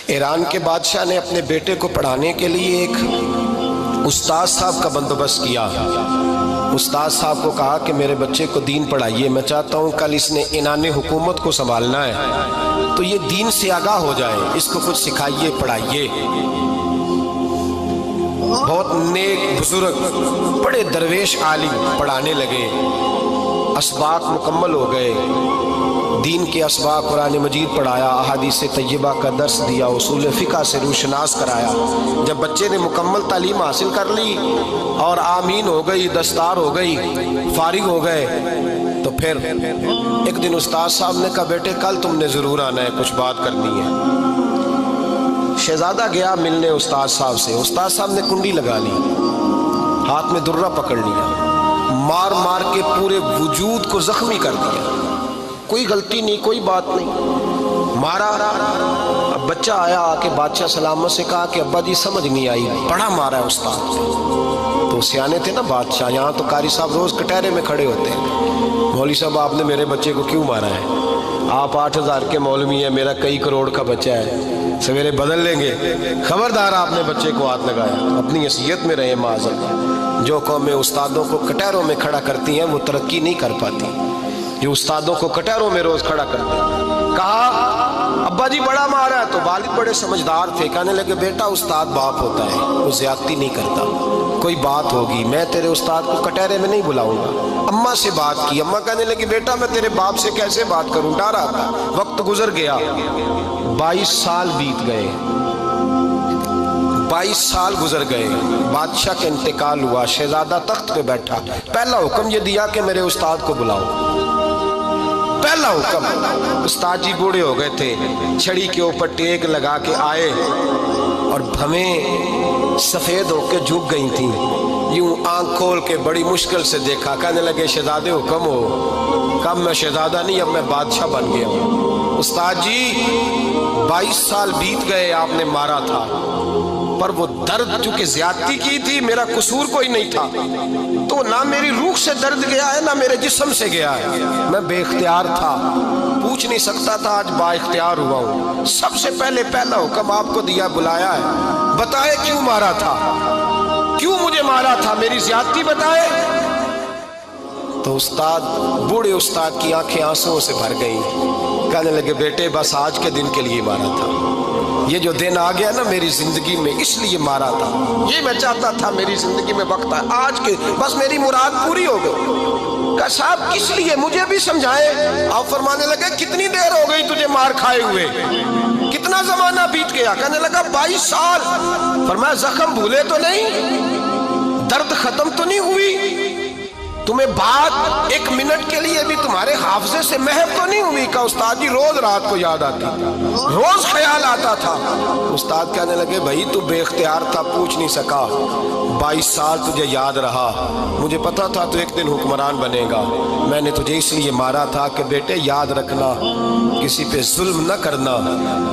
ایران کے بادشاہ نے اپنے بیٹے کو پڑھانے کے لیے ایک استاد صاحب کا بندوبست کیا۔ استاد صاحب کو کہا کہ میرے بچے کو دین پڑھائیے، میں چاہتا ہوں کل اس نے عنان حکومت کو سنبھالنا ہے تو یہ دین سے آگاہ ہو جائے، اس کو کچھ سکھائیے، پڑھائیے۔ بہت نیک بزرگ بڑے درویش عالم پڑھانے لگے، اسباق مکمل ہو گئے، دین کے اسباق قرآن مجید پڑھایا، احادیث طیبہ کا درس دیا، اصول فقہ سے روشناس کرایا۔ جب بچے نے مکمل تعلیم حاصل کر لی اور آمین ہو گئی، دستار ہو گئی، فارغ ہو گئے، تو پھر ایک دن استاد صاحب نے کہا بیٹے کل تم نے ضرور آنا ہے، کچھ بات کرنی ہے۔ شہزادہ گیا ملنے استاد صاحب سے، استاد صاحب نے کنڈی لگا لی، ہاتھ میں درہ پکڑ لیا، مار مار کے پورے وجود کو زخمی کر دیا، کوئی غلطی نہیں، کوئی بات نہیں، مارا۔ اب بچہ آیا آ کے بادشاہ سلامت سے کہا کہ ابا جی سمجھ نہیں آئی، بڑا مارا ہے استاد۔ تو سیانے تھے نا بادشاہ، یہاں تو قاری صاحب روز کٹہرے میں کھڑے ہوتے ہیں، مولوی صاحب آپ نے میرے بچے کو کیوں مارا ہے؟ آپ 8,000 کے مولوی ہیں، میرا کئی کروڑ کا بچہ ہے، سویرے بدل لیں گے، خبردار آپ نے بچے کو ہاتھ لگایا، اپنی حیثیت میں رہے معاذ۔ جو قومیں استادوں کو کٹہروں میں کھڑا کرتی ہیں وہ ترقی نہیں کر پاتی، جو استادوں کو کٹہروں میں روز کھڑا کرتے ہیں۔ کہا ابا جی بڑا مارا ہے، تو والد بڑے سمجھدار تھے، کہنے لگے بیٹا استاد باپ ہوتا ہے، وہ زیادتی نہیں کرتا، کوئی بات ہوگی میں تیرے استاد کو کٹہرے میں نہیں بلاؤں گا۔ اماں سے بات کی، اماں کہنے لگی بیٹا میں تیرے باپ سے کیسے بات کروں، ڈر آتا۔ وقت گزر گیا، 22 سال بیت گئے، 22 سال گزر گئے، بادشاہ کا انتقال ہوا، شہزادہ تخت پہ بیٹھا، پہلا حکم یہ دیا کہ میرے استاد کو بلاؤ، پہلا حکم۔ استاد جی بوڑھے ہو گئے تھے، چھڑی کے اوپر ٹیک لگا کے آئے اور بھویں سفید ہو کے جھک گئی تھیں، یوں آنکھ کھول کے بڑی مشکل سے دیکھا، کہنے لگے شہزادے حکم ہو۔ کب میں شہزادہ نہیں، اب میں بادشاہ بن گیا ہوں۔ استاد جی 22 سال بیت گئے، آپ نے مارا تھا، پر وہ درد چونکہ زیادتی کی تھی، میرا قصور کوئی نہیں تھا، تو نہ میری روح سے درد گیا ہے نہ میرے جسم سے گیا ہے، میں بے اختیار تھا، پوچھ نہیں سکتا تھا، آج با اختیار ہوا ہوں۔ سب سے پہلے پہلا حکم آپ کو دیا، بلایا ہے، بتائے کیوں مارا تھا، کیوں مجھے مارا تھا، میری زیادتی بتائے۔ تو استاد، بوڑھے استاد کی آنکھیں آنسوں سے بھر گئیں، کہنے لگے بیٹے بس آج کے دن کے لیے مارا تھا، یہ جو دن آ گیا نا میری زندگی میں اس لیے مارا تھا، یہ میں چاہتا تھا میری زندگی میں وقت ہے، آج کے بس میری مراد پوری ہو گئی۔ کہا صاحب کس لیے، مجھے بھی سمجھائے۔ آپ فرمانے لگے کتنی دیر ہو گئی تجھے مار کھائے ہوئے، کتنا زمانہ بیت گیا؟ کہنے لگا 22 سال۔ فرمایا زخم بھولے تو نہیں، درد ختم تو نہیں ہوئی، تمہیں بات 1 منٹ کے لیے بھی تمہارے حافظے سے محو تو نہیں ہوئی؟ کہ استاد جی روز رات کو یاد آتی، روز خیال آتا تھا۔ استاد کہنے لگے بھائی تو بے اختیار تھا، پوچھ نہیں سکا، 22 سال تجھے یاد رہا، مجھے پتا تھا تو ایک دن حکمران بنے گا، میں نے تجھے اس لیے مارا تھا کہ بیٹے یاد رکھنا، کسی پہ ظلم نہ کرنا،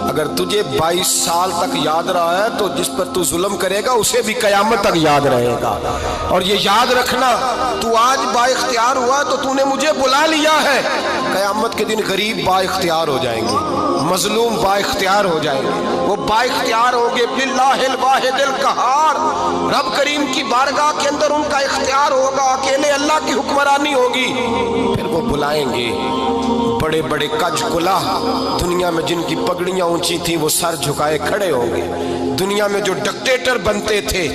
اگر تجھے 22 سال تک یاد رہا ہے تو جس پر تو ظلم کرے گا اسے بھی قیامت تک یاد رہے گا، اور یہ یاد رکھنا تو آج با اختیار ہوا تو تو نے مجھے بلا لیا ہے، قیامت کے دن غریب با اختیار ہو جائیں گے، مظلوم با اختیار ہو جائیں گے، وہ با اختیار ہوں گے للہ الواحد القہار، رب کریم کی بارگاہ کے اندر ان کا اختیار ہوگا، اکیلے اللہ کی حکمرانی ہوگی، پھر وہ بلائیں گے بڑے بڑے کج کلہ، دنیا میں جن کی پگڑیاں اونچی تھیں وہ سر جھکائے کھڑے ہوں گے، دنیا میں جو ڈکٹیٹر بنتے تھے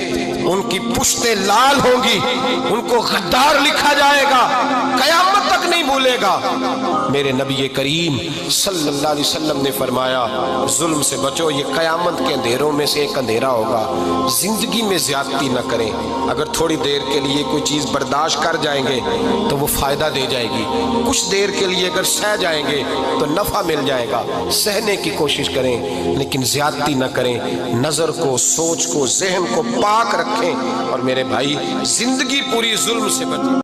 ان کی پشتیں لال ہوں گی، ان کو غدار لکھا جائے گا، قیامت تک نہیں بھولے گا۔ میرے نبی کریم صلی اللہ علیہ وسلم نے فرمایا ظلم سے بچو، یہ قیامت کے اندھیروں میں سے ایک اندھیرا ہوگا۔ زندگی میں زیادتی نہ کریں، اگر تھوڑی دیر کے لیے کوئی چیز برداشت کر جائیں گے تو وہ فائدہ دے جائے گی، کچھ دیر کے لیے اگر سہ جائیں گے تو نفع مل جائے گا، سہنے کی کوشش کریں لیکن زیادتی نہ کریں، نظر کو، سوچ کو، ذہن کو پاک رکھیں، اور میرے بھائی زندگی پوری ظلم سے بچیں۔